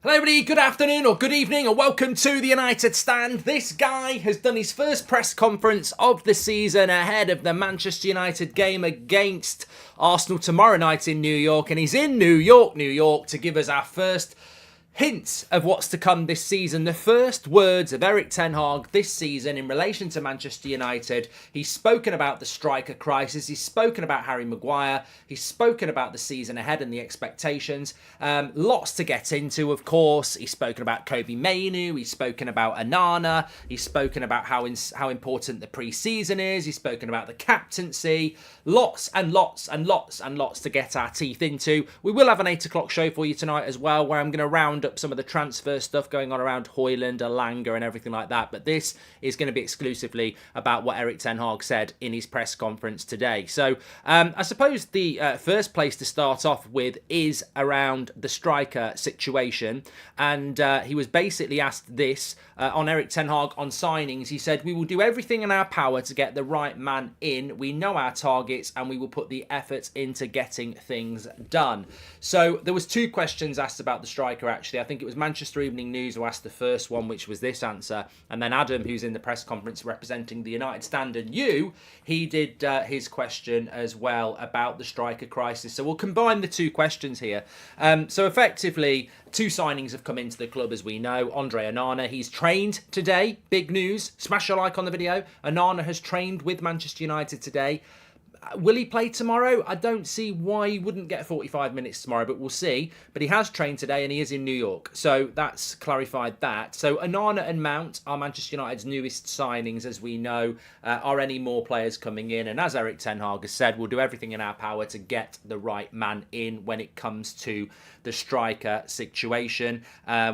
Hello everybody, good afternoon or good evening and welcome to the United Stand. This guy has done his first press conference of the season ahead of the Manchester United game against Arsenal tomorrow night in New York, and he's in New York to give us our first hints of what's to come this season. The first words of Erik ten Hag this season in relation to Manchester United. He's spoken about the striker crisis. He's spoken about Harry Maguire. He's spoken about the season ahead and the expectations. Lots to get into, of course. He's spoken about Kobbie Mainoo. He's spoken about Onana. He's spoken about how important the pre-season is. He's spoken about the captaincy. Lots and lots to get our teeth into. We will have an 8 o'clock show for you tonight as well, where I'm going to round up some of the transfer stuff going on around Højlund, Elanga and everything like that. But this is going to be exclusively about what Erik ten Hag said in his press conference today. So I suppose the first place to start off with is around the striker situation. And he was basically asked this on Erik ten Hag on signings. He said, "We will do everything in our power to get the right man in. We know our targets and we will put the effort into getting things done." So there was 2 questions asked about the striker, actually. I think it was Manchester Evening News who asked the first one, which was this answer. And then Adam, who's in the press conference representing the United Stand and you, he did his question as well about the striker crisis. So we'll combine the 2 questions here. So effectively, 2 signings have come into the club, as we know. Andre Onana, he's trained today. Big news. Smash a like on the video. Onana has trained with Manchester United today. Will he play tomorrow? I don't see why he wouldn't get 45 minutes tomorrow, but we'll see. But he has trained today and he is in New York. So that's clarified that. So Onana and Mount are Manchester United's newest signings, as we know. Are any more players coming in? And as Erik ten Hag has said, we'll do everything in our power to get the right man in when it comes to the striker situation.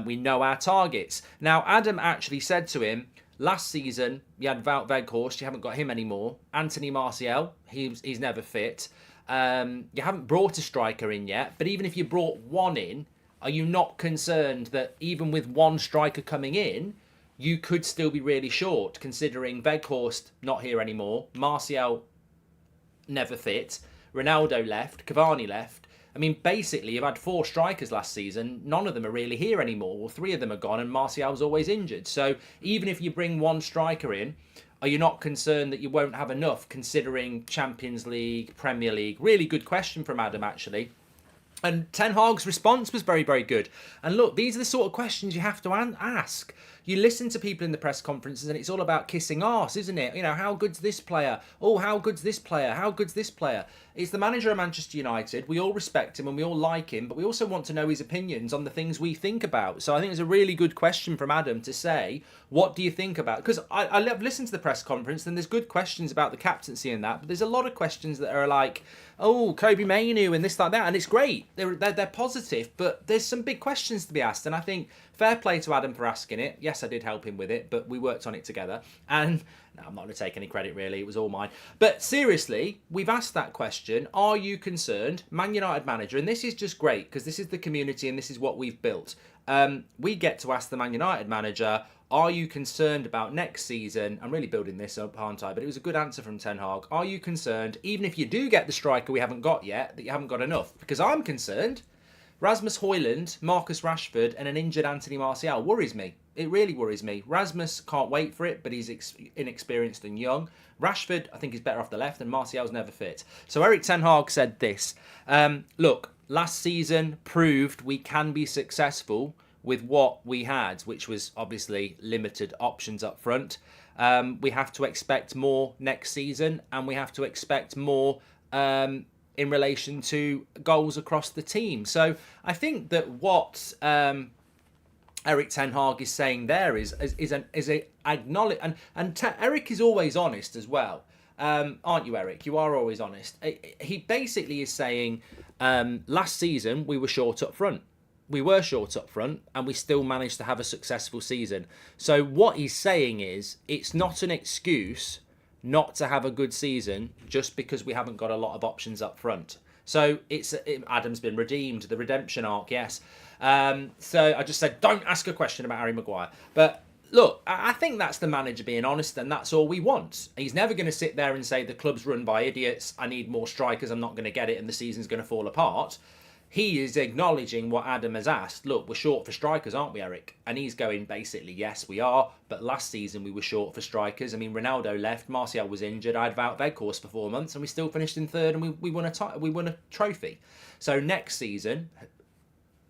We know our targets. Now, Adam actually said to him, last season, you had Wout Weghorst, you haven't got him anymore. Anthony Martial, he's never fit. You haven't brought a striker in yet, but even if you brought one in, are you not concerned that even with one striker coming in, you could still be really short, considering Weghorst not here anymore, Martial never fit, Ronaldo left, Cavani left. I mean, basically, you've had 4 strikers last season. None of them are really here anymore. Well, 3 of them are gone, and Martial's always injured. So even if you bring one striker in, are you not concerned that you won't have enough, considering Champions League, Premier League? Really good question from Adam, actually. And Ten Hag's response was very, very good. And look, these are the sort of questions you have to ask. You listen to people in the press conferences and it's all about kissing arse, isn't it? You know, how good's this player? Oh, how good's this player? How good's this player? It's the manager of Manchester United. We all respect him and we all like him, but we also want to know his opinions on the things we think about. So I think it's a really good question from Adam to say, what do you think about? Because I've listened to the press conference and there's good questions about the captaincy and that, but there's a lot of questions that are like, oh, Kobbie Mainoo and this, like that, and it's great. They're positive, but there's some big questions to be asked, and I think fair play to Adam for asking it. Yes, I did help him with it, but we worked on it together. And no, I'm not going to take any credit, really. It was all mine. But seriously, we've asked that question. Are you concerned? Man United manager, and this is just great because this is the community and this is what we've built. We get to ask the Man United manager, are you concerned about next season? I'm really building this up, aren't I? But it was a good answer from Ten Hag. Are you concerned, even if you do get the striker we haven't got yet, that you haven't got enough? Because I'm concerned. Rasmus Højlund, Marcus Rashford and an injured Anthony Martial worries me. It really worries me. Rasmus can't wait for it, but he's inexperienced and young. Rashford, I think, is better off the left, and Martial's never fit. So Erik ten Hag said this. Look, last season proved we can be successful with what we had, which was obviously limited options up front. We have to expect more next season, and we have to expect more in relation to goals across the team. So I think that what Erik ten Hag is saying there is a acknowledge, and Erik is always honest as well, aren't you, Erik? You are always honest. He basically is saying last season we were short up front. We were short up front and we still managed to have a successful season. So what he's saying is it's not an excuse not to have a good season just because we haven't got a lot of options up front. So Adam's been redeemed, the redemption arc, yes. So I just said, don't ask a question about Harry Maguire. But look, I think that's the manager being honest, and that's all we want. He's never going to sit there and say the club's run by idiots, I need more strikers, I'm not going to get it, and the season's going to fall apart. he is acknowledging what Adam has asked. Look, we're short for strikers, aren't we, Eric? And he's going, basically, yes, we are. But last season, we were short for strikers. I mean, Ronaldo left. Martial was injured. I had Wout Weghorst for 4 months. And we still finished in third. And we won a trophy. So next season,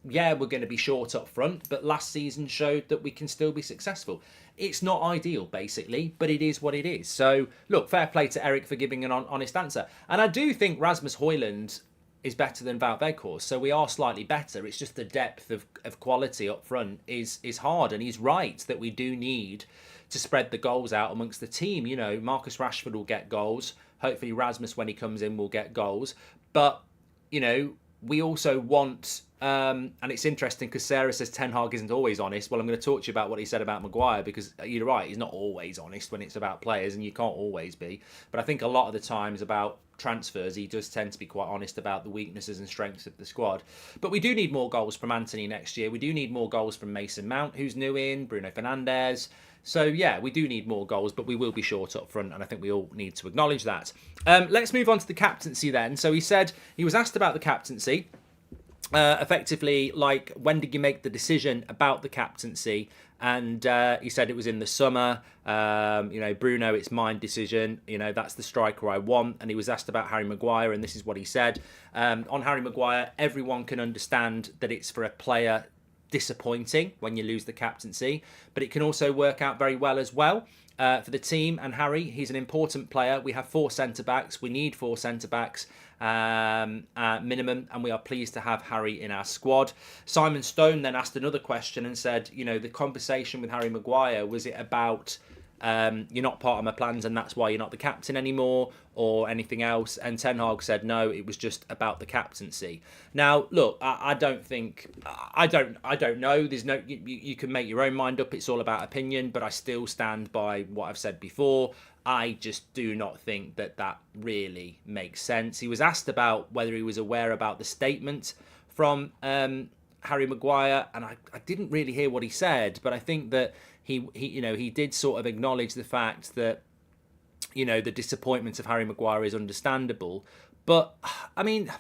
yeah, we're going to be short up front. But last season showed that we can still be successful. It's not ideal, basically, but it is what it is. So, look, fair play to Eric for giving an honest answer. And I do think Rasmus Højlund is better than Wout Weghorst, so we are slightly better. It's just the depth of quality up front is hard, and he's right that we do need to spread the goals out amongst the team. You know, Marcus Rashford will get goals. Hopefully Rasmus, when he comes in, will get goals. But, you know, we also want, and it's interesting because Sarah says Ten Hag isn't always honest. Well, I'm going to talk to you about what he said about Maguire, because you're right, he's not always honest when it's about players, and you can't always be. But I think a lot of the times about transfers, he does tend to be quite honest about the weaknesses and strengths of the squad. But we do need more goals from Anthony next year. We do need more goals from Mason Mount, who's new in, Bruno Fernandes. So, yeah, we do need more goals, but we will be short up front, and I think we all need to acknowledge that. Let's move on to the captaincy then. So he said, he was asked about the captaincy, effectively, like, when did you make the decision about the captaincy? And he said it was in the summer. You know, Bruno, it's my decision. You know, that's the striker I want. And he was asked about Harry Maguire, and this is what he said. On Harry Maguire, everyone can understand that it's for a player disappointing when you lose the captaincy, but it can also work out very well as well for the team. And Harry, he's an important player. We have 4 centre-backs. We need 4 centre-backs minimum, and we are pleased to have Harry in our squad. Simon Stone then asked another question and said, you know, the conversation with Harry Maguire, was it about you're not part of my plans and that's why you're not the captain anymore, or anything else? And Ten Hag said no, it was just about the captaincy. Now, look, I don't know. There's no, you can make your own mind up. It's all about opinion, but I still stand by what I've said before. I just do not think that really makes sense. He was asked about whether he was aware about the statement from Harry Maguire, and I didn't really hear what he said, but I think that he did sort of acknowledge the fact that, you know, the disappointment of Harry Maguire is understandable. But, I mean,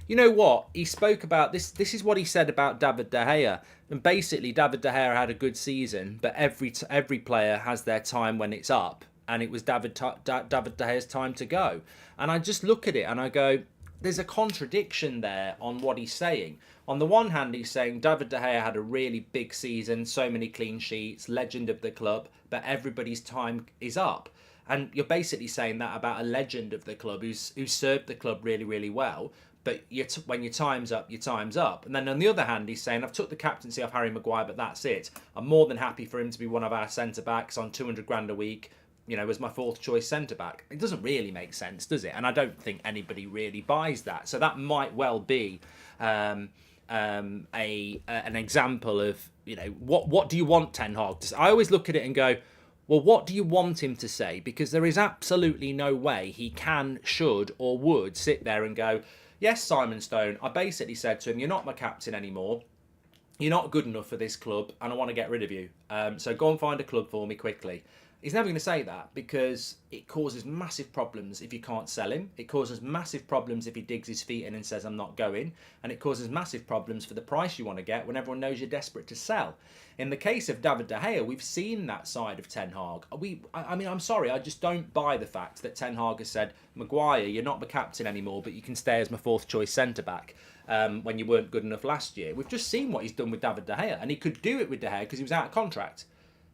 you know what? He spoke about this. This is what he said about David De Gea. And basically, David De Gea had a good season, but every player has their time when it's up. And it was David De Gea's time to go. And I just look at it and I go, there's a contradiction there on what he's saying. On the one hand, he's saying David De Gea had a really big season, so many clean sheets, legend of the club, but everybody's time is up. And you're basically saying that about a legend of the club who's served the club really, really well. But when your time's up, your time's up. And then on the other hand, he's saying, I've took the captaincy off Harry Maguire, but that's it. I'm more than happy for him to be one of our centre-backs on 200 grand a week, you know, as my 4th choice centre-back. It doesn't really make sense, does it? And I don't think anybody really buys that. So that might well be an example of, you know, what do you want Ten Hag to say? I always look at it and go, well, what do you want him to say? Because there is absolutely no way he can, should, or would sit there and go, yes, Simon Stone, I basically said to him, you're not my captain anymore. You're not good enough for this club, and I want to get rid of you. So go and find a club for me quickly. He's never going to say that, because it causes massive problems if you can't sell him. It causes massive problems if he digs his feet in and says, I'm not going. And it causes massive problems for the price you want to get when everyone knows you're desperate to sell. In the case of David De Gea, we've seen that side of Ten Hag. I mean, I'm sorry, I just don't buy the fact that Ten Hag has said, Maguire, you're not the captain anymore, but you can stay as my 4th choice centre-back when you weren't good enough last year. We've just seen what he's done with David De Gea, and he could do it with De Gea because he was out of contract.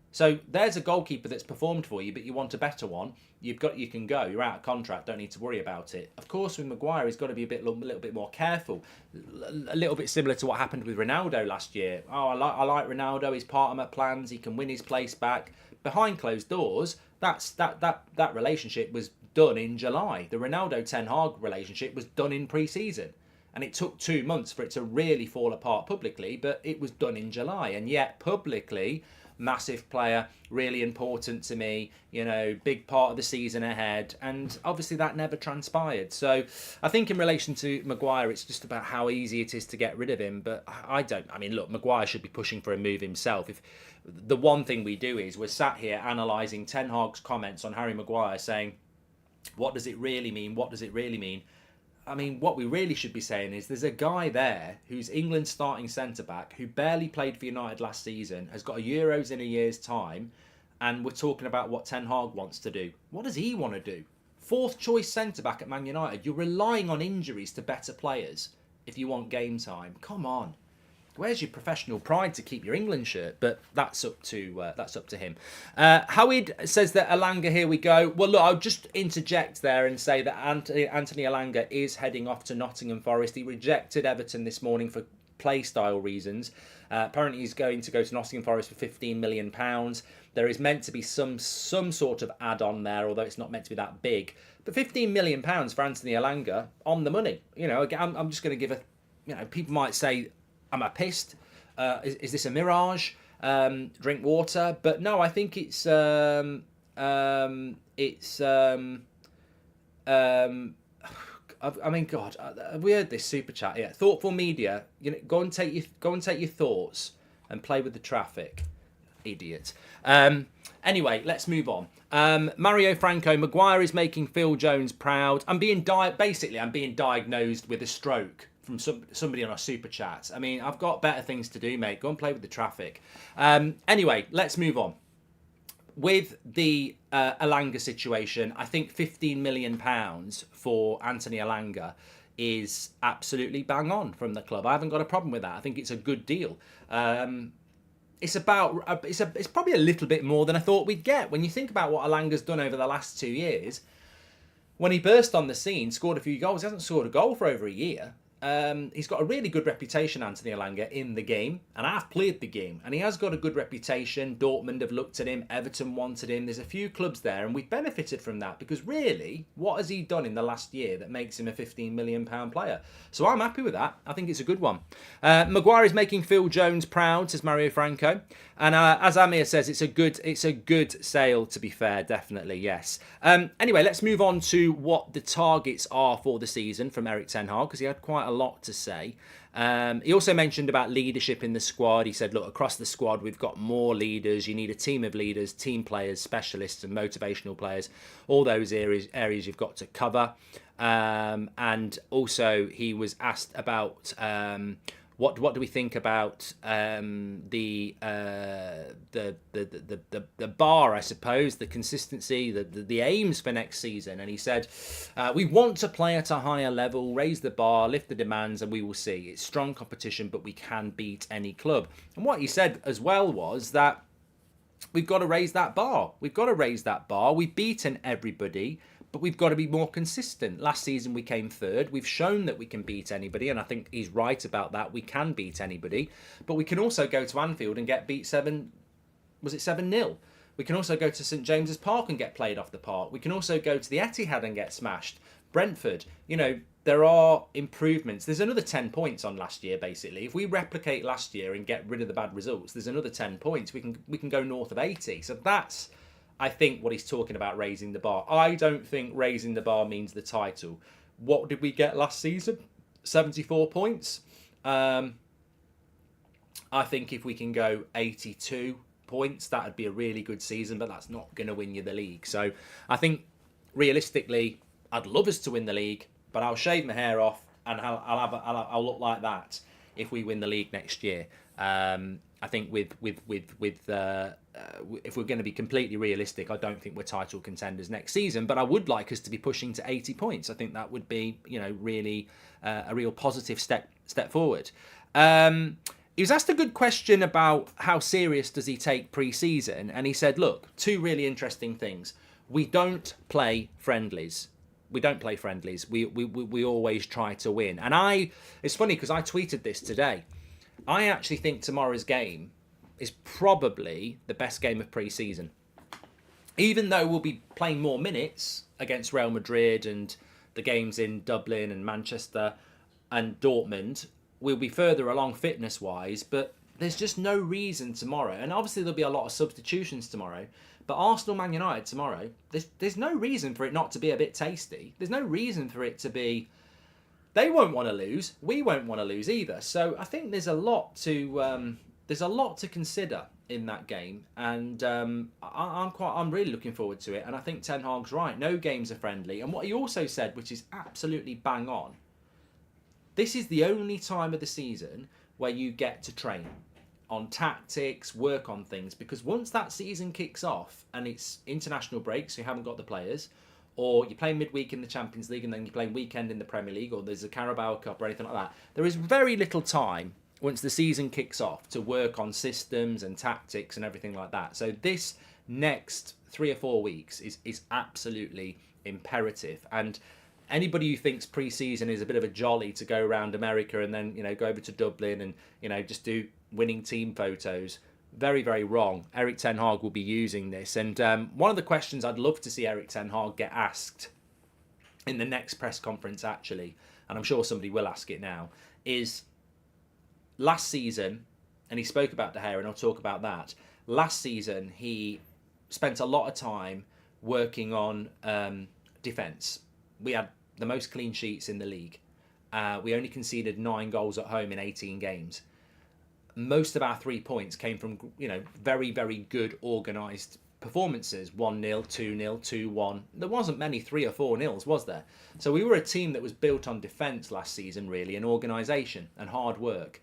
So there's a goalkeeper that's performed for you, but you want a better one. You can go. You're out of contract. Don't need to worry about it. Of course, with Maguire, he's got to be a little bit more careful. A little bit similar to what happened with Ronaldo last year. Oh, I like Ronaldo. He's part of my plans. He can win his place back. Behind closed doors, that relationship was done in July. The Ronaldo Ten Hag relationship was done in pre-season. And it took 2 months for it to really fall apart publicly, but it was done in July. And yet, publicly, massive player, really important to me, you know, big part of the season ahead. And obviously that never transpired. So I think in relation to Maguire, it's just about how easy it is to get rid of him. But I mean, look, Maguire should be pushing for a move himself. If the one thing we do is we're sat here analysing Ten Hag's comments on Harry Maguire saying, what does it really mean? What does it really mean? I mean, what we really should be saying is there's a guy there who's England's starting centre-back who barely played for United last season, has got a Euros in a year's time, and we're talking about what Ten Hag wants to do. What does he want to do? Fourth choice centre-back at Man United. You're relying on injuries to better players if you want game time. Come on. Where's your professional pride to keep your England shirt? But that's up to him. Howard says that Elanga, here we go. Well, look, I'll just interject there and say that Anthony Elanga is heading off to Nottingham Forest. He rejected Everton this morning for play style reasons. Apparently, he's going to go to Nottingham Forest for £15 million. There is meant to be some sort of add-on there, although it's not meant to be that big. But £15 million for Anthony Elanga, on the money. You know, I'm just going to give a... You know, people might say, am I pissed? Is this a mirage? Drink water. But no, I think it's I mean, God, we heard this super chat. Yeah, thoughtful media. You know, go and take your thoughts and play with the traffic, idiot. Anyway, let's move on. Mario Franco, Maguire is making Phil Jones proud. I'm being diagnosed with a stroke from somebody on a super chat. I mean, I've got better things to do, mate. Go and play with the traffic. Anyway, let's move on. With the Elanga situation, I think £15 million for Anthony Elanga is absolutely bang on from the club. I haven't got a problem with that. I think it's a good deal. It's probably a little bit more than I thought we'd get. When you think about what Elanga's done over the last 2 years, when he burst on the scene, scored a few goals, he hasn't scored a goal for over a year. He's got a really good reputation, Anthony Elanga, in the game, and I've played the game, and he has got a good reputation. Dortmund have looked at him, Everton wanted him, there's a few clubs there, and we've benefited from that, because really, what has he done in the last year that makes him a £15 million player? So I'm happy with that. I think it's a good one. Maguire is making Phil Jones proud, says Mario Franco, and as Amir says, it's a good sale, to be fair, definitely, yes. Anyway, let's move on to what the targets are for the season from Erik Ten Hag, because he had quite a lot to say. He also mentioned about leadership in the squad. He said, look, across the squad, we've got more leaders. You need a team of leaders, team players, specialists and motivational players. All those areas you've got to cover. And also he was asked about what do we think about the bar, I suppose, the consistency, the aims for next season. And he said, we want to play at a higher level, raise the bar, lift the demands, and we will see. It's strong competition, but we can beat any club. And what he said as well was that we've got to raise that bar. We've got to raise that bar. We've beaten everybody, but we've got to be more consistent. Last season we came third. We've shown that we can beat anybody, and I think he's right about that. We can beat anybody, but we can also go to Anfield and get beat 7-0? We can also go to St James's Park and get played off the park. We can also go to the Etihad and get smashed. Brentford, you know, there are improvements. There's another 10 points on last year, basically. If we replicate last year and get rid of the bad results, there's another 10 points. We can go north of 80. So that's, I think, what he's talking about, raising the bar. I don't think raising the bar means the title. What did we get last season? 74 points. I think if we can go 82 points, that would be a really good season, but that's not going to win you the league. So I think, realistically, I'd love us to win the league, but I'll shave my hair off and I'll look like that if we win the league next year. I think if we're going to be completely realistic, I don't think we're title contenders next season, but I would like us to be pushing to 80 points. I think that would be, you know, really a real positive step forward. He was asked a good question about how serious does he take pre-season, and he said, look, two really interesting things. We don't play friendlies. We always try to win. And it's funny because I tweeted this today. I actually think tomorrow's game is probably the best game of pre-season. Even though we'll be playing more minutes against Real Madrid and the games in Dublin and Manchester and Dortmund, we'll be further along fitness-wise, but there's just no reason tomorrow. And obviously there'll be a lot of substitutions tomorrow. But Arsenal, Man United tomorrow, there's no reason for it not to be a bit tasty. There's no reason for it to be... They won't want to lose. We won't want to lose either. So I think there's a lot to there's a lot to consider in that game, and I'm really looking forward to it. And I think Ten Hag's right. No games are friendly. And what he also said, which is absolutely bang on, this is the only time of the season where you get to train on tactics, work on things, because once that season kicks off and it's international breaks, so you haven't got the players, or you play midweek in the Champions League and then you play weekend in the Premier League, or there's a Carabao Cup or anything like that, there is very little time once the season kicks off to work on systems and tactics and everything like that. So this next 3 or 4 weeks is absolutely imperative. And anybody who thinks pre-season is a bit of a jolly to go around America and then, go over to Dublin and, just do winning team photos, very, very wrong. Erik Ten Hag will be using this. And one of the questions I'd love to see Erik Ten Hag get asked in the next press conference, actually, and I'm sure somebody will ask it now, is last season, and he spoke about De Gea, and I'll talk about that. Last season, he spent a lot of time working on defence. We had the most clean sheets in the league. We only conceded 9 goals at home in 18 games. Most of our 3 points came from, very, very good organised performances. 1-0, 2-0, 2-1. There wasn't many 3 or 4-0s, was there? So we were a team that was built on defence last season, really, and organisation and hard work.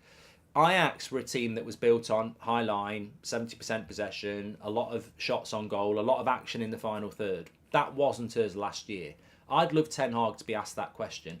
Ajax were a team that was built on high line, 70% possession, a lot of shots on goal, a lot of action in the final third. That wasn't us last year. I'd love Ten Hag to be asked that question.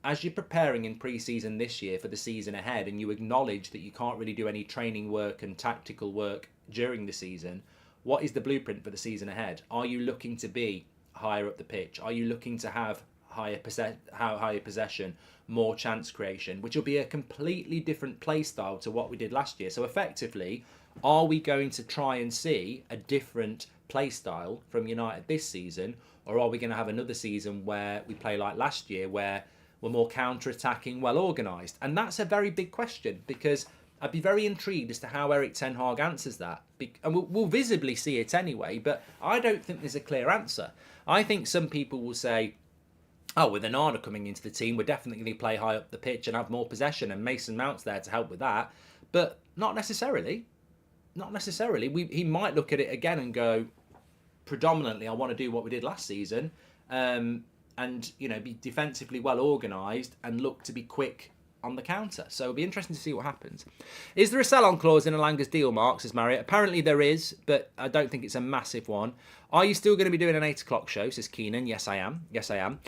As you're preparing in pre-season this year for the season ahead, and you acknowledge that you can't really do any training work and tactical work during the season, what is the blueprint for the season ahead? Are you looking to be higher up the pitch? Are you looking to have higher possession, more chance creation, which will be a completely different play style to what we did last year? So effectively, are we going to try and see a different play style from United this season, or are we going to have another season where we play like last year, where we're more counter-attacking, well-organised? And that's a very big question, because I'd be very intrigued as to how Erik Ten Hag answers that. And we'll visibly see it anyway, but I don't think there's a clear answer. I think some people will say, oh, with Onana coming into the team, we're definitely going to play high up the pitch and have more possession, and Mason Mount's there to help with that. But not necessarily. Not necessarily. He might look at it again and go, predominantly, I want to do what we did last season, and be defensively well organised and look to be quick on the counter. So it'll be interesting to see what happens. Is there a sell-on clause in Alanga's deal, Mark, says Marriott? Apparently there is, but I don't think it's a massive one. Are you still going to be doing an 8 o'clock show, says Keenan? Yes, I am. Yes, I am.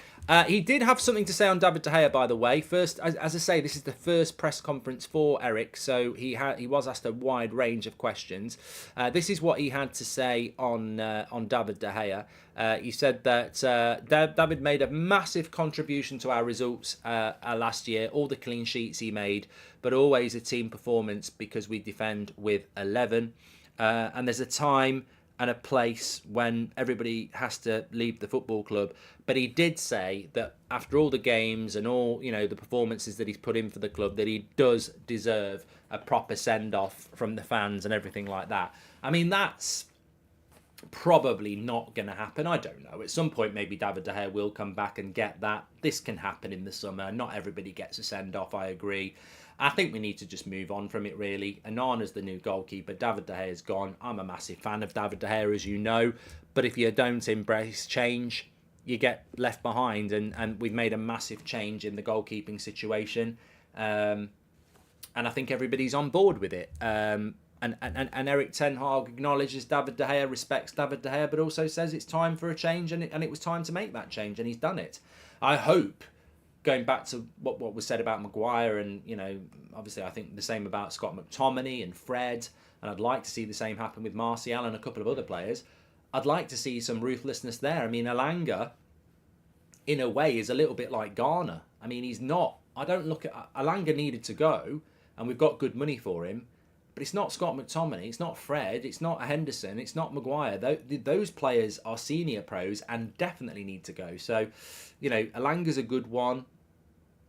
He did have something to say on David De Gea, by the way. First, as I say, this is the first press conference for Erik, so he was asked a wide range of questions. This is what he had to say on David De Gea. He said that David made a massive contribution to our results last year, all the clean sheets he made, but always a team performance because we defend with 11. And there's a time and a place when everybody has to leave the football club. But he did say that after all the games and all, the performances that he's put in for the club, that he does deserve a proper send-off from the fans and everything like that. I mean, that's probably not going to happen. I don't know. At some point, maybe David De Gea will come back and get that. This can happen in the summer. Not everybody gets a send-off, I agree. I think we need to just move on from it, really. Onana's the new goalkeeper. David De Gea's gone. I'm a massive fan of David De Gea, as you know. But if you don't embrace change, you get left behind. And we've made a massive change in the goalkeeping situation. And I think everybody's on board with it. And Erik Ten Hag acknowledges David De Gea, respects David De Gea, but also says it's time for a change, and it was time to make that change, and he's done it. I hope, going back to what was said about Maguire, and obviously I think the same about Scott McTominay and Fred, and I'd like to see the same happen with Martial and a couple of other players. I'd like to see some ruthlessness there. I mean, Alanga, in a way, is a little bit like Garner. I mean, he's not. I don't look at Alanga needed to go, and we've got good money for him. But it's not Scott McTominay, it's not Fred, it's not Henderson, it's not Maguire. Those players are senior pros and definitely need to go. So, Alanga's a good one.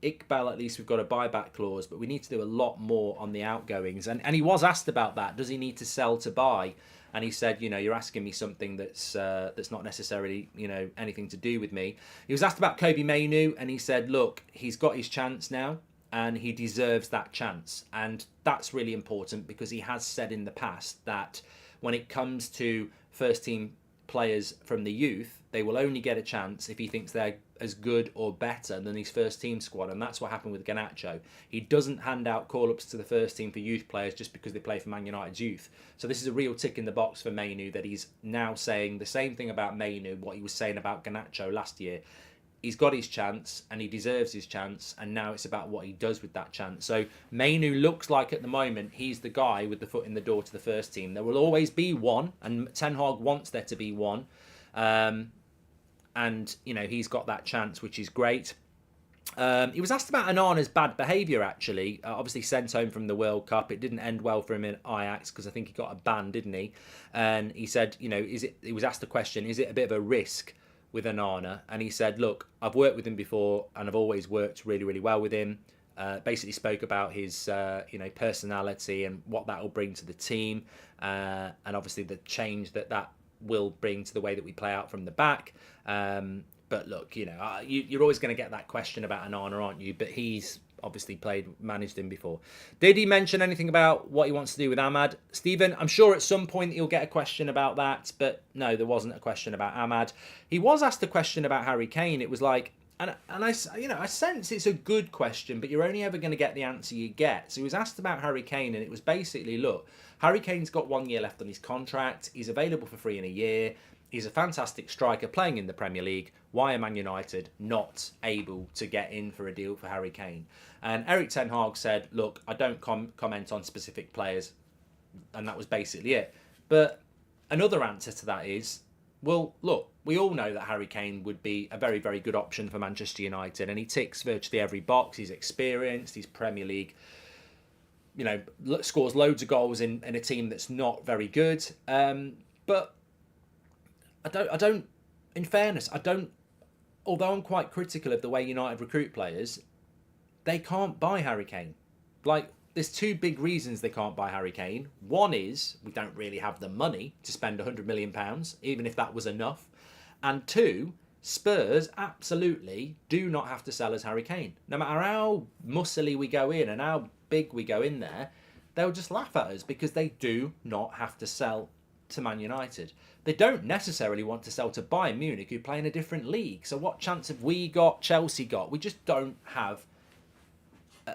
Iqbal, at least we've got a buyback clause, but we need to do a lot more on the outgoings. And he was asked about that. Does he need to sell to buy? And he said, you're asking me something that's not necessarily, anything to do with me. He was asked about Kobe Mainu, and he said, look, he's got his chance now. and he deserves that chance. And that's really important because he has said in the past that when it comes to first team players from the youth, they will only get a chance if he thinks they're as good or better than his first team squad, and that's what happened with Garnacho. He doesn't hand out call-ups to the first team for youth players just because they play for Man United's youth. So this is a real tick in the box for Mainu, that he's now saying the same thing about Mainu, what he was saying about Garnacho last year. He's got his chance and he deserves his chance, and now it's about what he does with that chance. So Mainu looks like at the moment he's the guy with the foot in the door to the first team. There will always be one, and Ten Hag wants there to be one. And, you know, he's got that chance, which is great. He was asked about Onana's bad behaviour, actually. Obviously sent home from the World Cup. It didn't end well for him in Ajax because I think he got a ban, didn't he? And he said, you know, he was asked the question, is it a bit of a risk with Onana? And he said, look, I've worked with him before and I've always worked really, really well with him. Basically spoke about his, personality and what that will bring to the team. And obviously the change that will bring to the way that we play out from the back. But look, you know, you're always going to get that question about Onana, aren't you? But he's obviously managed him before. Did he mention anything about what he wants to do with Ahmad? Stephen, I'm sure at some point he'll get a question about that, but no, there wasn't a question about Ahmad. He was asked a question about Harry Kane. It was like, and I sense it's a good question, but you're only ever going to get the answer you get. So he was asked about Harry Kane, and it was basically, look, Harry Kane's got 1 year left on his contract. He's available for free in a year. He's a fantastic striker playing in the Premier League. Why are Man United not able to get in for a deal for Harry Kane? And Erik Ten Hag said, look, I don't comment on specific players. And that was basically it. But another answer to that is, well, look, we all know that Harry Kane would be a very, very good option for Manchester United. And he ticks virtually every box. He's experienced. He's Premier League. You know, scores loads of goals in a team that's not very good. But I don't, in fairness, although I'm quite critical of the way United recruit players, they can't buy Harry Kane. Like, there's two big reasons they can't buy Harry Kane. One is we don't really have the money to spend £100 million, even if that was enough. And two, Spurs absolutely do not have to sell us Harry Kane. No matter how muscly we go in and how big we go in there, they'll just laugh at us because they do not have to sell to Man United. They don't necessarily want to sell to Bayern Munich, who play in a different league. So what chance have we got, Chelsea got? We just don't have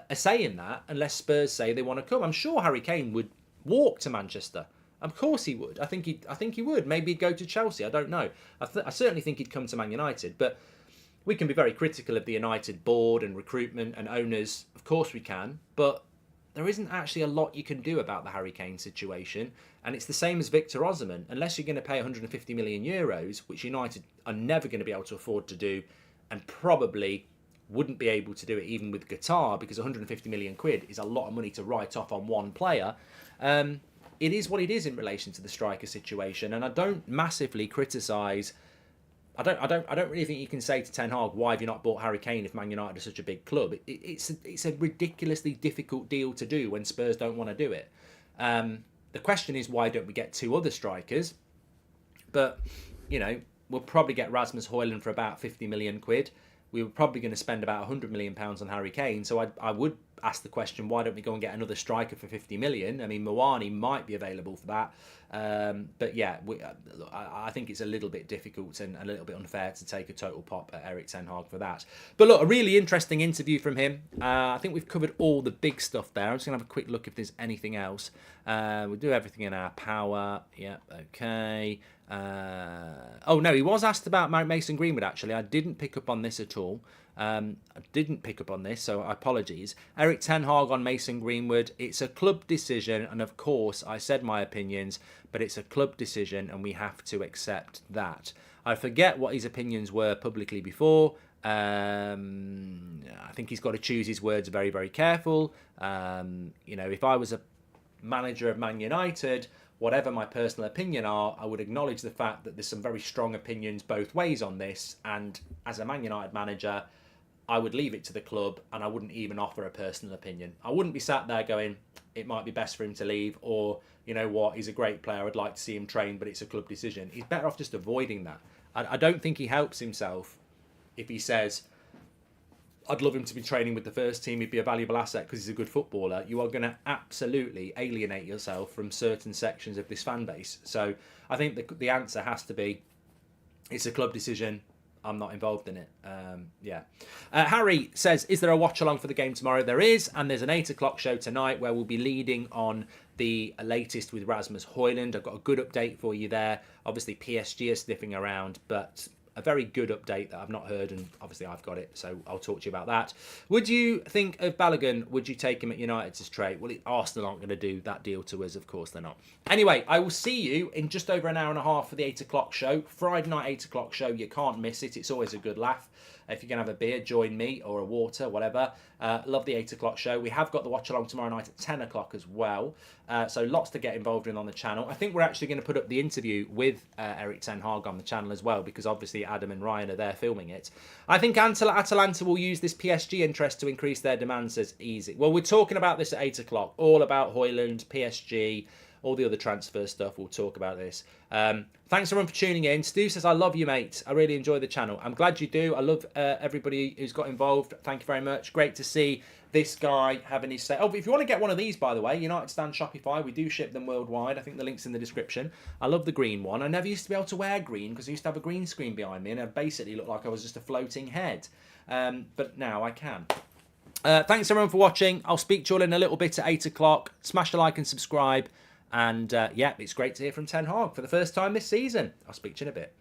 a say in that unless Spurs say they want to come. I'm sure Harry Kane would walk to Manchester. Of course he would. I think he would. Maybe he'd go to Chelsea. I don't know. I certainly think he'd come to Man United. But we can be very critical of the United board and recruitment and owners. Of course we can. But there isn't actually a lot you can do about the Harry Kane situation. And it's the same as Victor Osimhen. Unless you're going to pay 150 million euros, which United are never going to be able to afford to do, and probably wouldn't be able to do it even with Qatar, because 150 million quid is a lot of money to write off on one player. It is what it is in relation to the striker situation. And I don't massively criticise. I don't really think you can say to Ten Hag, why have you not bought Harry Kane if Man United are such a big club? It's a ridiculously difficult deal to do when Spurs don't want to do it. The question is, why don't we get two other strikers? But, you know, we'll probably get Rasmus Højlund for about 50 million quid. We were probably going to spend about 100 million pounds on Harry Kane. So I would ask the question, why don't we go and get another striker for 50 million? I mean, Mawani might be available for that. But yeah, I think it's a little bit difficult and a little bit unfair to take a total pop at Erik Ten Hag for that. But look, a really interesting interview from him. I think we've covered all the big stuff there. I'm just going to have a quick look if there's anything else. We'll do everything in our power. Yeah, okay. Oh no, he was asked about Mason Greenwood, actually. I didn't pick up on this at all. So apologies. Erik Ten Hag on Mason Greenwood. It's a club decision, and of course I said my opinions, but it's a club decision and we have to accept that. I forget what his opinions were publicly before. I think he's got to choose his words very, very careful. If I was a manager of Man United, whatever my personal opinion are, I would acknowledge the fact that there's some very strong opinions both ways on this. And as a Man United manager, I would leave it to the club and I wouldn't even offer a personal opinion. I wouldn't be sat there going, it might be best for him to leave, or, you know what, he's a great player, I'd like to see him train, but it's a club decision. He's better off just avoiding that. I don't think he helps himself if he says, I'd love him to be training with the first team. He'd be a valuable asset because he's a good footballer. You are going to absolutely alienate yourself from certain sections of this fan base. So I think the answer has to be, it's a club decision. I'm not involved in it. Harry says, is there a watch along for the game tomorrow? There is, and there's an 8 o'clock show tonight where we'll be leading on the latest with Rasmus Højlund. I've got a good update for you there. Obviously, PSG are sniffing around, but a very good update that I've not heard, and obviously I've got it, so I'll talk to you about that. Would you think of Balogun? Would you take him at United as trade? Well, Arsenal aren't going to do that deal to us, of course they're not. Anyway, I will see you in just over an hour and a half for the 8 o'clock show. Friday night 8 o'clock show, you can't miss it. It's always a good laugh. If you're going to have a beer, join me, or a water, whatever. Love the 8 o'clock show. We have got the watch along tomorrow night at 10 o'clock as well. So lots to get involved in on the channel. I think we're actually going to put up the interview with Erik ten Hag on the channel as well, because obviously Adam and Ryan are there filming it. I think Atalanta will use this PSG interest to increase their demand, says Easy. Well, we're talking about this at 8 o'clock. All about Højlund, PSG, all the other transfer stuff. We'll talk about this. Thanks everyone for tuning in. Stu says, I love you, mate. I really enjoy the channel. I'm glad you do. I love everybody who's got involved. Thank you very much. Great to see this guy having his say. Oh, if you want to get one of these, by the way, United Stand Shopify, we do ship them worldwide. I think the link's in the description. I love the green one. I never used to be able to wear green because I used to have a green screen behind me and it basically looked like I was just a floating head. But now I can. Thanks everyone for watching. I'll speak to you all in a little bit at 8 o'clock. Smash the like and subscribe. And yeah, it's great to hear from Ten Hag for the first time this season. I'll speak to you in a bit.